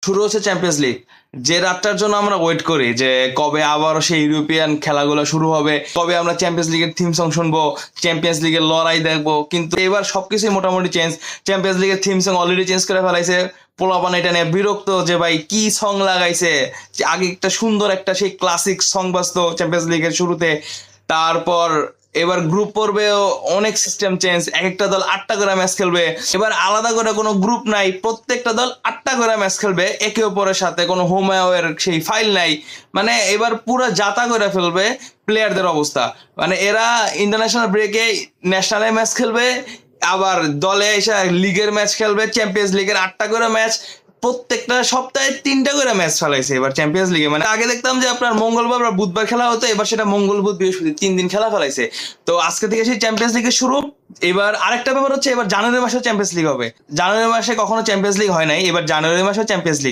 শুরু হচ্ছে champions league, যে রাতটার জন্য আমরা ওয়েট করি যে কবে আবারও সেই ইউরোপিয়ান খেলাগুলো শুরু হবে, কবে আমরা চ্যাম্পিয়ন্স লিগের থিম সং শুনবো, চ্যাম্পিয়ন্স লিগের লড়াই দেখবো। কিন্তু এবার সবকিছুই মোটামুটি চেঞ্জ। চ্যাম্পিয়ন্স লিগের থিম সং অলরেডি চেঞ্জ করে ফেলাইছে। পোলাপান এটা নিয়ে বিরক্ত যে ভাই কি সং লাগাইছে। যে আগে একটা সুন্দর একটা সেই ক্লাসিক সং বাজতো চ্যাম্পিয়ন্স লিগের শুরুতে, তারপর এবার গ্রুপ পর্বেও অনেক সিস্টেম চেঞ্জ। এক একটা দল 8টা করে ম্যাচ খেলবে, এবার আলাদা করে কোনো গ্রুপ নাই, প্রত্যেকটা দল 8টা করে ম্যাচ খেলবে একে অপরের সাথে, কোনো হোম অ্যাওয়ের সেই ফাইল নাই। মানে এবার পুরো জাতা করে ফেলবে প্লেয়ারদের অবস্থা। মানে এরা ইন্টারন্যাশনাল ব্রেকে ন্যাশনালে ম্যাচ খেলবে, আবার দলে এসে লিগের ম্যাচ খেলবে, চ্যাম্পিয়ন্স লিগের 8টা করে ম্যাচ, প্রত্যেকটা সপ্তাহে 3টা করে ম্যাচ ফেলাইছে এবার চ্যাম্পিয়ন্স লিগে। মানে আগে দেখতাম যে আপনার মঙ্গলবার বা বুধবার খেলা হতো, এবার সেটা মঙ্গল বুধ বৃহস্পতি 3 দিন খেলা ফেলাইছে। তো আজকে থেকে সেই চ্যাম্পিয়ন্স লিগের শুরু। এবার আরেকটা ব্যাপার হচ্ছে, এবার জানুয়ারি মাসে চ্যাম্পিয়ন্স লিগ হবে। জানুয়ারি মাসে কখনো চ্যাম্পিয়ন্স লিগ হয় নাই, এবার জানুয়ারি মাসে চ্যাম্পিয়ন্স লিগ।